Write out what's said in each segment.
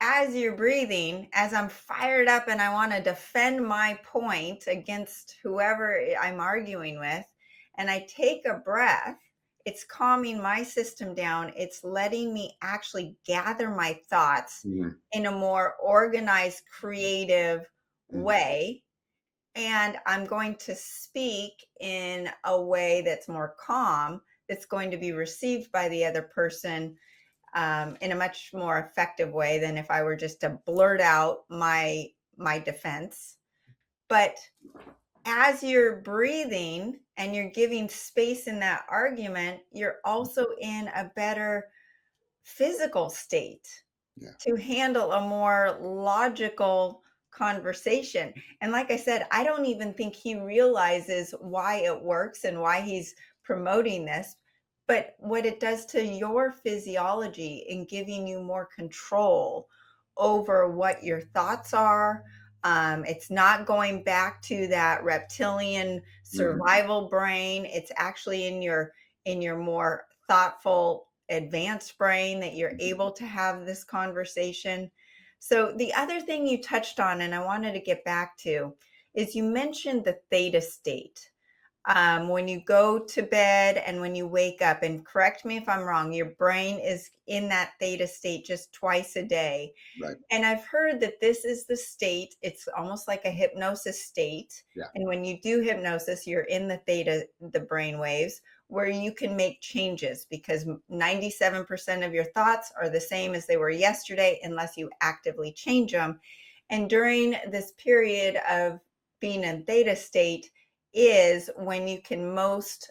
as you're breathing, as I'm fired up and I want to defend my point against whoever I'm arguing with, and I take a breath, it's calming my system down. It's letting me actually gather my thoughts Mhm, in a more organized, creative mhm, way. And I'm going to speak in a way that's more calm, that's going to be received by the other person in a much more effective way than if I were just to blurt out my defense. But as you're breathing and you're giving space in that argument, you're also in a better physical state yeah. to handle a more logical conversation. And like I said, I don't even think he realizes why it works and why he's promoting this, but what it does to your physiology in giving you more control over what your thoughts are. It's not going back to that reptilian Mhm, survival brain. It's actually in your more thoughtful advanced brain that you're able to have this conversation. So the other thing you touched on, and I wanted to get back to, is you mentioned the theta state. When you go to bed and when you wake up, and correct me if I'm wrong, your brain is in that theta state just twice a day. right. And I've heard that this is the state, it's almost like a hypnosis state. Yeah. And when you do hypnosis, you're in the theta, the brain waves, where you can make changes because 97% of your thoughts are the same as they were yesterday unless you actively change them. And during this period of being in theta state is when you can most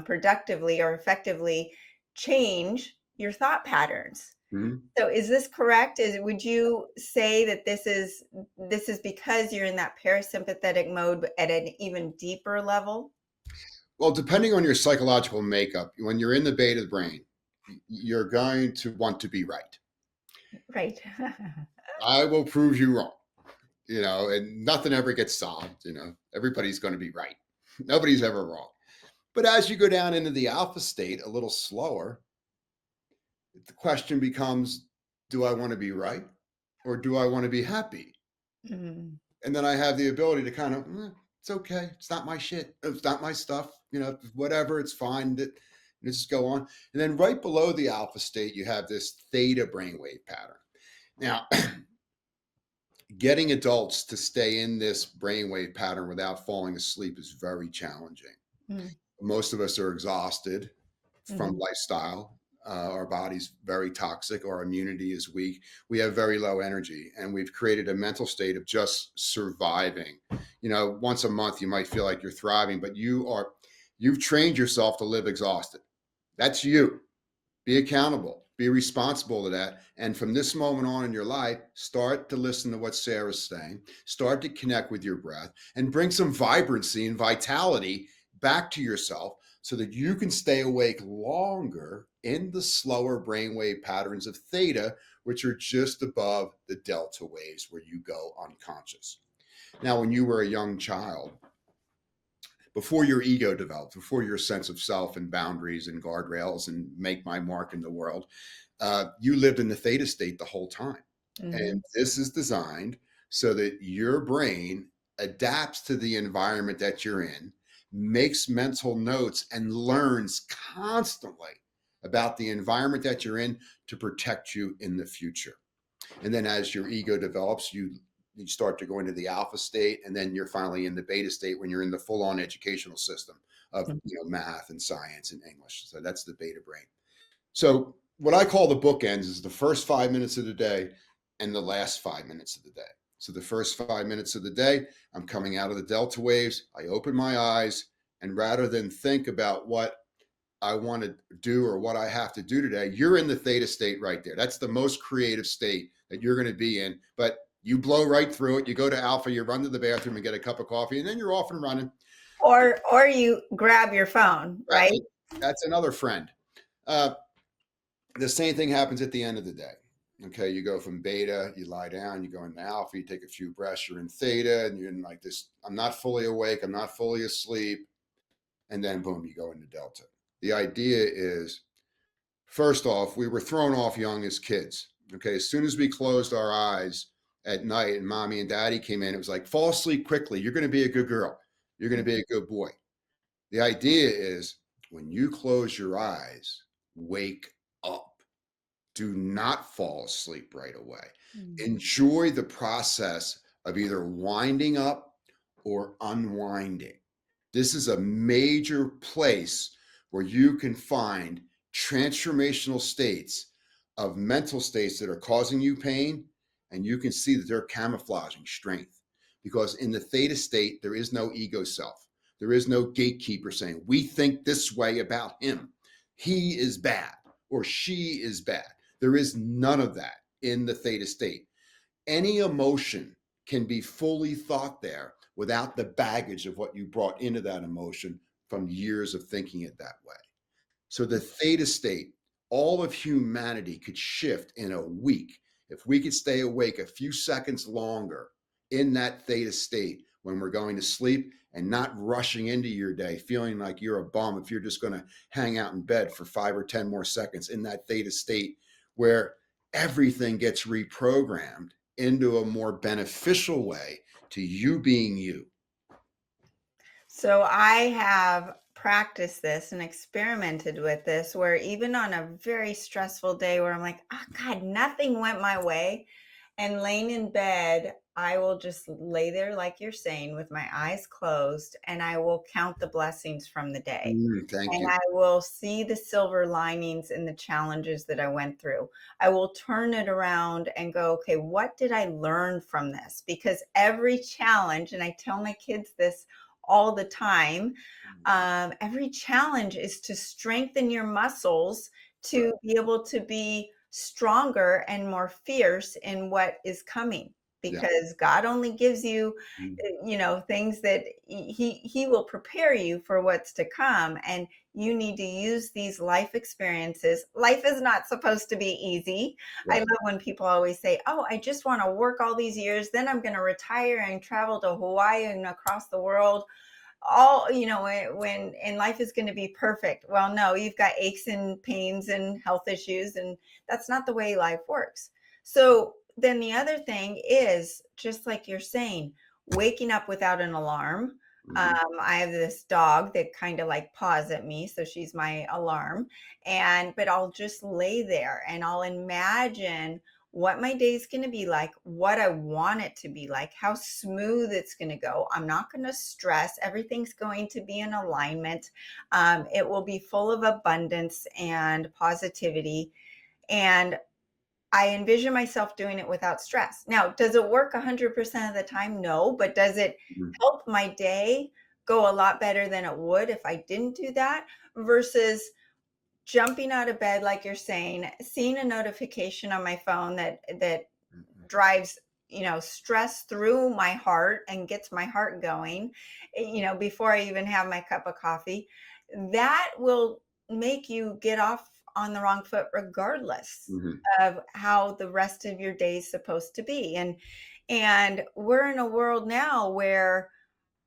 productively or effectively change your thought patterns. Mhm. So is this correct? Would you say that this is because you're in that parasympathetic mode but at an even deeper level? Well, depending on your psychological makeup, when you're in the beta brain, you're going to want to be right. Right. I will prove you wrong, and nothing ever gets solved. Everybody's going to be right. Nobody's ever wrong. But as you go down into the alpha state a little slower, the question becomes, do I want to be right or do I want to be happy? Mm, And then I have the ability to kind of, it's okay. It's not my shit. It's not my stuff. Whatever. It's fine. Let's just go on. And then right below the alpha state, you have this theta brainwave pattern. Now, getting adults to stay in this brainwave pattern without falling asleep is very challenging. mm, Most of us are exhausted from mhm, lifestyle. Our body's very toxic. Our immunity is weak. We have very low energy, and we've created a mental state of just surviving. Once a month you might feel like you're thriving, but you've trained yourself to live exhausted. That's you. Be accountable. Be responsible to that. And from this moment on in your life, start to listen to what Sarah's saying. Start to connect with your breath and bring some vibrancy and vitality back to yourself so that you can stay awake longer in the slower brainwave patterns of theta, which are just above the delta waves where you go unconscious. Now, when you were a young child, before your ego developed, before your sense of self and boundaries and guardrails and make my mark in the world, you lived in the theta state the whole time. And mhm. this is designed so that your brain adapts to the environment that you're in, makes mental notes, and learns constantly about the environment that you're in to protect you in the future. And then as your ego develops, you start to go into the alpha state, and then you're finally in the beta state when you're in the full-on educational system of math and science and English. So that's the beta brain. So what I call the bookends is the first 5 minutes of the day and the last 5 minutes of the day. So the first 5 minutes of the day, I'm coming out of the delta waves. I open my eyes, and rather than think about what I want to do or what I have to do today, you're in the theta state right there. That's the most creative state that you're going to be in. But you blow right through it. You go to alpha, you run to the bathroom and get a cup of coffee, and then you're off and running. Or you grab your phone, right? That's another friend. Uh, the same thing happens at the end of the day. Okay, you go from beta, you lie down, you go into alpha, you take a few breaths, you're in theta, and you're in like this. I'm not fully awake, I'm not fully asleep. And then boom, you go into delta. The idea is, first off, we were thrown off young as kids. Okay. As soon as we closed our eyes at night and mommy and daddy came in, it was like, fall asleep quickly. You're going to be a good girl. You're going to be a good boy. The idea is when you close your eyes, wake up. Do not fall asleep right away. Mm. Enjoy the process of either winding up or unwinding. This is a major place where you can find transformational states of mental states that are causing you pain, and you can see that they're camouflaging strength. Because in the theta state, there is no ego self. There is no gatekeeper saying, we think this way about him. He is bad or she is bad. There is none of that in the theta state. Any emotion can be fully thought there without the baggage of what you brought into that emotion from years of thinking it that way. So the theta state, all of humanity could shift in a week if we could stay awake a few seconds longer in that theta state when we're going to sleep and not rushing into your day feeling like you're a bum if you're just going to hang out in bed for 5 or 10 more seconds in that theta state where everything gets reprogrammed into a more beneficial way to you being you. So I have practiced this and experimented with this where even on a very stressful day where I'm like, oh God, nothing went my way. And laying in bed, I will just lay there, like you're saying, with my eyes closed, and I will count the blessings from the day. Thank And you. I will see the silver linings in the challenges that I went through. I will turn it around and go, okay, what did I learn from this? Because every challenge, and I tell my kids this all the time, every challenge is to strengthen your muscles Right. to be able to be stronger and more fierce in what is coming, Yeah. because God only gives you things that he will prepare you for what's to come, and you need to use these life experiences. Life is not supposed to be easy. I Right. love when people always say, oh, I just want to work all these years, then I'm going to retire and travel to Hawaii and across the world, all when and life is going to be perfect. Well, no, you've got aches and pains and health issues, and that's not the way life works. So then the other thing is, just like you're saying, waking up without an alarm. Mhm. I have this dog that kind of like paws at me, so she's my alarm. And but I'll just lay there and I'll imagine what my day is going to be like, what I want it to be like, how smooth it's going to go. I'm not going to stress. Everything's going to be in alignment. It will be full of abundance and positivity. And I envision myself doing it without stress. Now, does it work 100% of the time? No, but does it Mhm. help my day go a lot better than it would if I didn't do that? Versus jumping out of bed, like you're saying, seeing a notification on my phone that Mhm. drives stress through my heart and gets my heart going, before I even have my cup of coffee, that will make you get off on the wrong foot regardless Mhm. of how the rest of your day is supposed to be. And we're in a world now where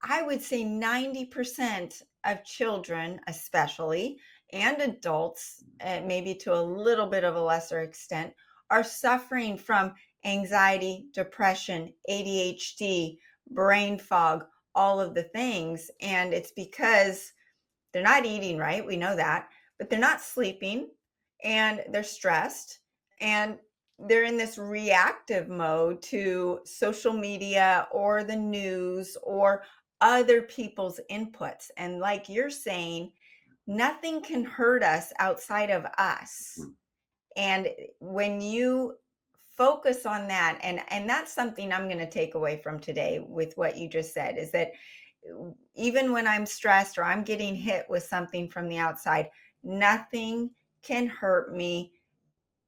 I would say 90% of children, especially, and adults, maybe to a little bit of a lesser extent, are suffering from anxiety, depression, ADHD, brain fog, all of the things. And it's because they're not eating right. We know that, but they're not sleeping, and they're stressed, and they're in this reactive mode to social media or the news or other people's inputs. And like you're saying, nothing can hurt us outside of us. Mhm. And when you focus on that, and that's something I'm going to take away from today with what you just said, is that even when I'm stressed or I'm getting hit with something from the outside, nothing can hurt me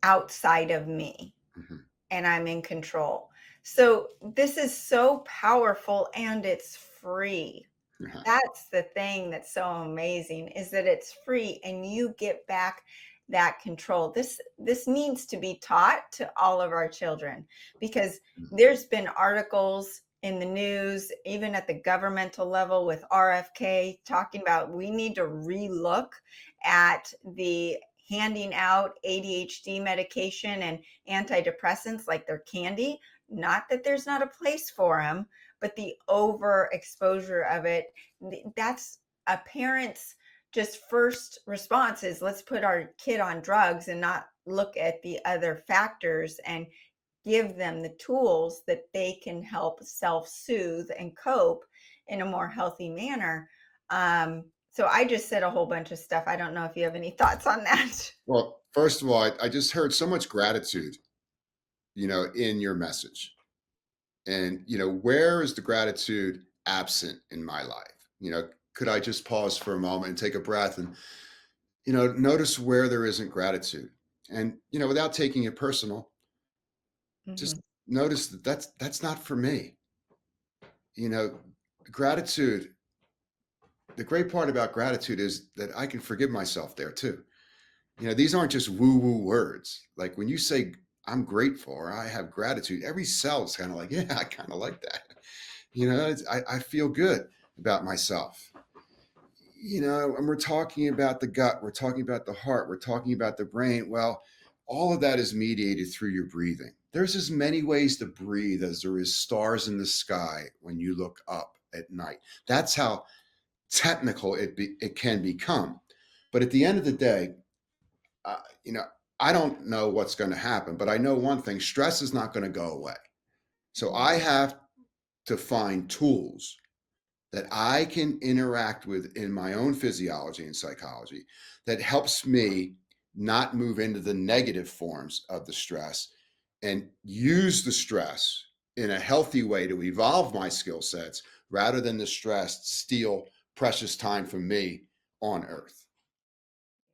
outside of me, Mhm. and I'm in control. So this is so powerful, and it's free. Yeah. That's the thing that's so amazing, is that it's free and you get back that control. This needs to be taught to all of our children, because Mhm. there's been articles in the news, even at the governmental level with RFK, talking about we need to relook at the handing out ADHD medication and antidepressants like they're candy. Not that there's not a place for them, but the overexposure of it, that's a parent's just first response is let's put our kid on drugs and not look at the other factors and give them the tools that they can help self-soothe and cope in a more healthy manner. So I just said a whole bunch of stuff. I don't know if you have any thoughts on that. Well, first of all, I just heard so much gratitude, in your message. And, where is the gratitude absent in my life? Could I just pause for a moment and take a breath and, notice where there isn't gratitude? And, without taking it personal, just Mhm. notice that that's not for me. You know, gratitude, the great part about gratitude is that I can forgive myself there too. These aren't just woo woo words. Like when you say, I'm grateful or I have gratitude, every cell is kind of like, yeah, I kind of like that. I feel good about myself. And we're talking about the gut, we're talking about the heart, we're talking about the brain. Well, all of that is mediated through your breathing. There's as many ways to breathe as there is stars in the sky when you look up at night. That's how technical it can become. But at the end of the day, uh, you know, I don't know what's going to happen, but I know one thing: stress is not going to go away. So I have to find tools that I can interact with in my own physiology and psychology that helps me not move into the negative forms of the stress and use the stress in a healthy way to evolve my skill sets rather than the stress steal precious time from me on earth.